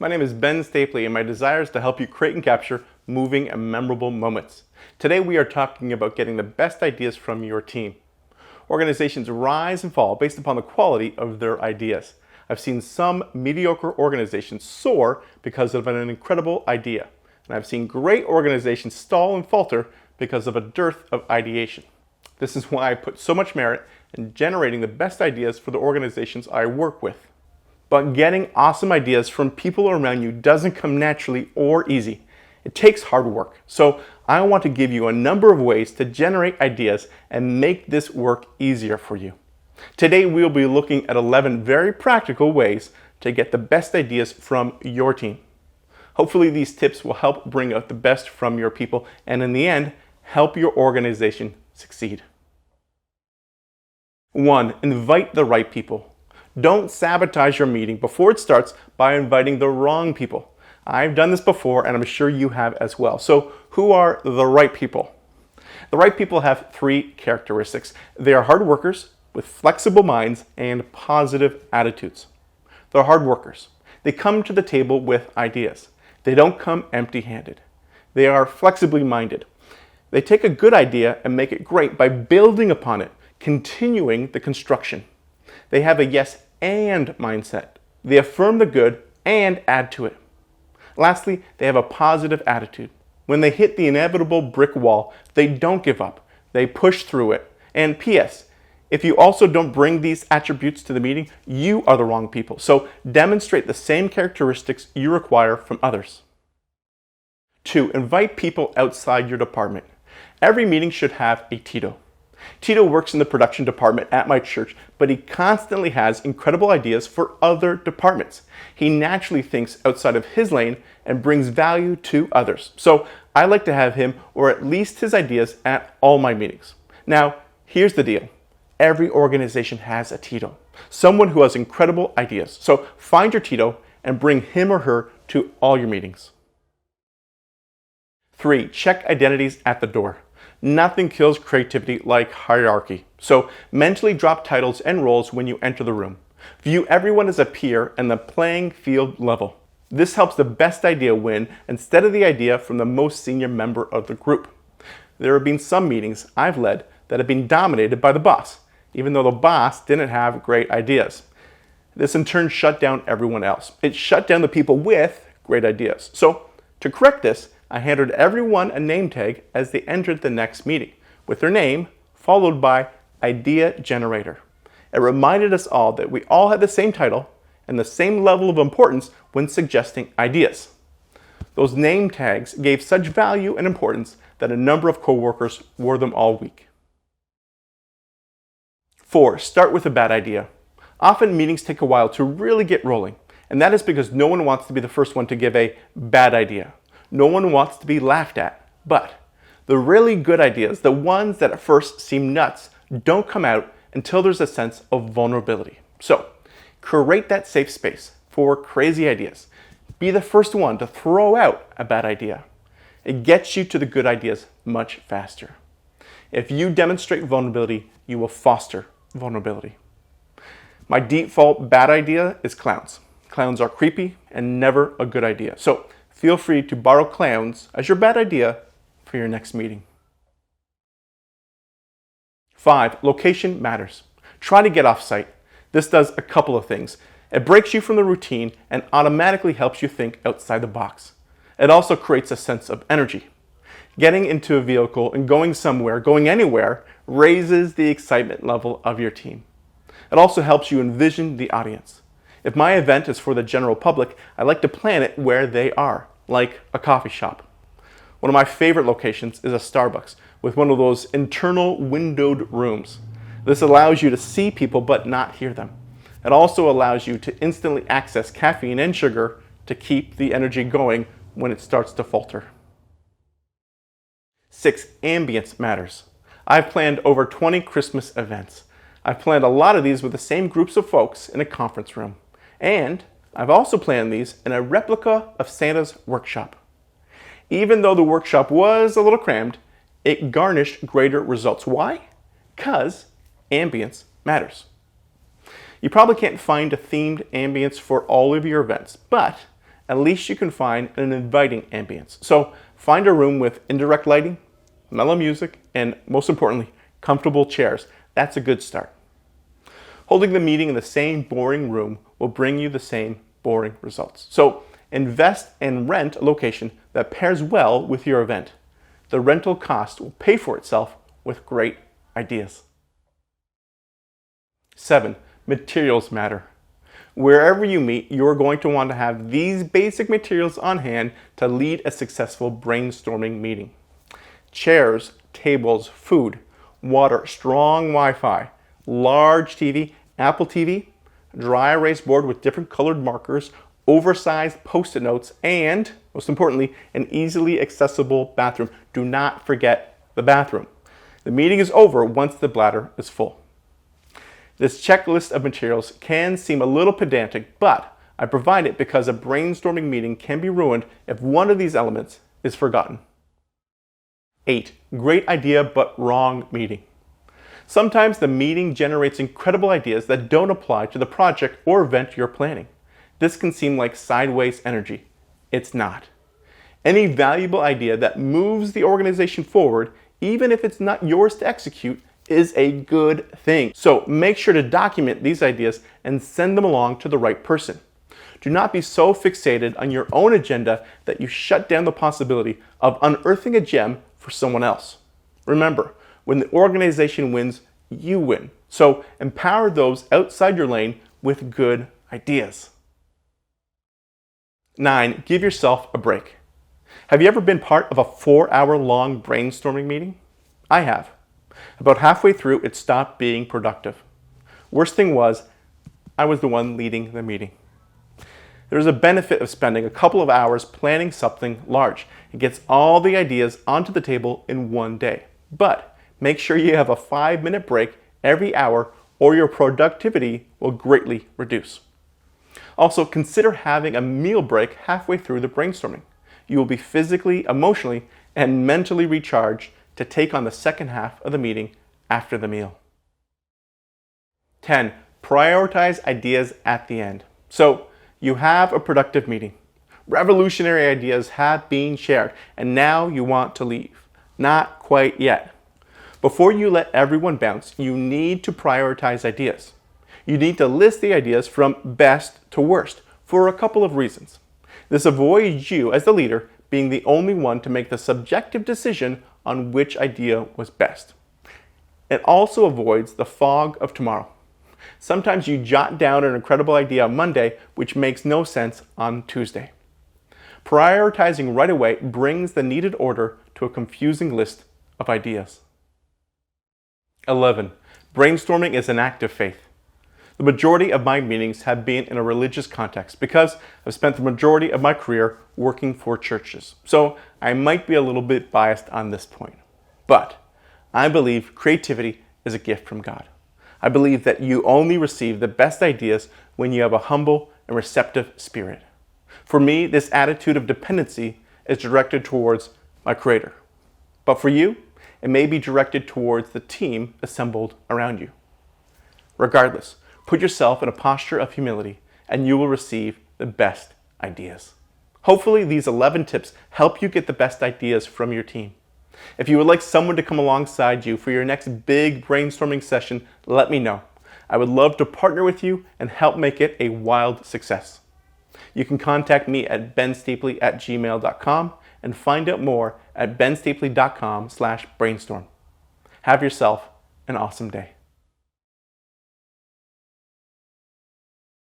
My name is Ben Stapley, and my desire is to help you create and capture moving and memorable moments. Today we are talking about getting the best ideas from your team. Organizations rise and fall based upon the quality of their ideas. I've seen some mediocre organizations soar because of an incredible idea, and I've seen great organizations stall and falter because of a dearth of ideation. This is why I put so much merit in generating the best ideas for the organizations I work with. But getting awesome ideas from people around you doesn't come naturally or easy. It takes hard work. So I want to give you a number of ways to generate ideas and make this work easier for you. Today we'll be looking at 11 very practical ways to get the best ideas from your team. Hopefully these tips will help bring out the best from your people and in the end, help your organization succeed. 1. Invite the right people. Don't sabotage your meeting before it starts by inviting the wrong people. I've done this before and I'm sure you have as well. So who are the right people? The right people have 3 characteristics. They are hard workers with flexible minds and positive attitudes. They're hard workers. They come to the table with ideas. They don't come empty-handed. They are flexibly minded. They take a good idea and make it great by building upon it, continuing the construction. They have a yes and mindset. They affirm the good and add to it. Lastly, they have a positive attitude. When they hit the inevitable brick wall, they don't give up. They push through it. And P.S., if you also don't bring these attributes to the meeting, you are the wrong people. So demonstrate the same characteristics you require from others. 2. Invite people outside your department. Every meeting should have a Tito. Tito works in the production department at my church, but he constantly has incredible ideas for other departments. He naturally thinks outside of his lane and brings value to others. So I like to have him, or at least his ideas, at all my meetings. Now, here's the deal. Every organization has a Tito, someone who has incredible ideas. So find your Tito and bring him or her to all your meetings. 3. Check identities at the door. Nothing kills creativity like hierarchy. So mentally drop titles and roles when you enter the room. View everyone as a peer and the playing field level. This helps the best idea win instead of the idea from the most senior member of the group. There have been some meetings I've led that have been dominated by the boss, even though the boss didn't have great ideas. This in turn shut down everyone else. It shut down the people with great ideas. So to correct this, I handed everyone a name tag as they entered the next meeting, with their name followed by Idea Generator. It reminded us all that we all had the same title and the same level of importance when suggesting ideas. Those name tags gave such value and importance that a number of coworkers wore them all week. 4. Start with a bad idea. Often meetings take a while to really get rolling, and that is because no one wants to be the first one to give a bad idea. No one wants to be laughed at, but the really good ideas, the ones that at first seem nuts, don't come out until there's a sense of vulnerability. So, create that safe space for crazy ideas. Be the first one to throw out a bad idea. It gets you to the good ideas much faster. If you demonstrate vulnerability, you will foster vulnerability. My default bad idea is clowns. Clowns are creepy and never a good idea. So, feel free to borrow clowns as your bad idea for your next meeting. 5. Location matters. Try to get off-site. This does a couple of things. It breaks you from the routine and automatically helps you think outside the box. It also creates a sense of energy. Getting into a vehicle and going somewhere, going anywhere, raises the excitement level of your team. It also helps you envision the audience. If my event is for the general public, I like to plan it where they are, like a coffee shop. One of my favorite locations is a Starbucks with one of those internal windowed rooms. This allows you to see people but not hear them. It also allows you to instantly access caffeine and sugar to keep the energy going when it starts to falter. 6. Ambience matters. I've planned over 20 Christmas events. I've planned a lot of these with the same groups of folks in a conference room. And I've also planned these in a replica of Santa's workshop. Even though the workshop was a little crammed, it garnished greater results. Why? Because ambience matters. You probably can't find a themed ambience for all of your events, but at least you can find an inviting ambience. So find a room with indirect lighting, mellow music, and most importantly, comfortable chairs. That's a good start. Holding the meeting in the same boring room will bring you the same boring results. So invest and rent a location that pairs well with your event. The rental cost will pay for itself with great ideas. 7. Materials matter. Wherever you meet, you're going to want to have these basic materials on hand to lead a successful brainstorming meeting. Chairs, tables, food, water, strong Wi-Fi, large TV, Apple TV, dry erase board with different colored markers, oversized post-it notes, and, most importantly, an easily accessible bathroom. Do not forget the bathroom. The meeting is over once the bladder is full. This checklist of materials can seem a little pedantic, but I provide it because a brainstorming meeting can be ruined if one of these elements is forgotten. 8. Great idea but wrong meeting. Sometimes the meeting generates incredible ideas that don't apply to the project or event you're planning. This can seem like sideways energy. It's not. Any valuable idea that moves the organization forward, even if it's not yours to execute, is a good thing. So make sure to document these ideas and send them along to the right person. Do not be so fixated on your own agenda that you shut down the possibility of unearthing a gem for someone else. Remember, when the organization wins, you win. So empower those outside your lane with good ideas. 9. Give yourself a break. Have you ever been part of a 4-hour-long brainstorming meeting? I have. About halfway through, it stopped being productive. Worst thing was, I was the one leading the meeting. There's a benefit of spending a couple of hours planning something large. It gets all the ideas onto the table in one day. But make sure you have a 5-minute break every hour or your productivity will greatly reduce. Also, consider having a meal break halfway through the brainstorming. You will be physically, emotionally, and mentally recharged to take on the second half of the meeting after the meal. 10. Prioritize ideas at the end. So, you have a productive meeting. Revolutionary ideas have been shared, and now you want to leave. Not quite yet. Before you let everyone bounce, you need to prioritize ideas. You need to list the ideas from best to worst for a couple of reasons. This avoids you, as the leader, being the only one to make the subjective decision on which idea was best. It also avoids the fog of tomorrow. Sometimes you jot down an incredible idea on Monday, which makes no sense on Tuesday. Prioritizing right away brings the needed order to a confusing list of ideas. 11. Brainstorming is an act of faith. The majority of my meetings have been in a religious context because I've spent the majority of my career working for churches. So I might be a little bit biased on this point. But I believe creativity is a gift from God. I believe that you only receive the best ideas when you have a humble and receptive spirit. For me, this attitude of dependency is directed towards my Creator. But for you, it may be directed towards the team assembled around you. Regardless, put yourself in a posture of humility and you will receive the best ideas. Hopefully these 11 tips help you get the best ideas from your team. If you would like someone to come alongside you for your next big brainstorming session, let me know. I would love to partner with you and help make it a wild success. You can contact me at benstapley@gmail.com and find out more at benstapley.com/brainstorm. Have yourself an awesome day.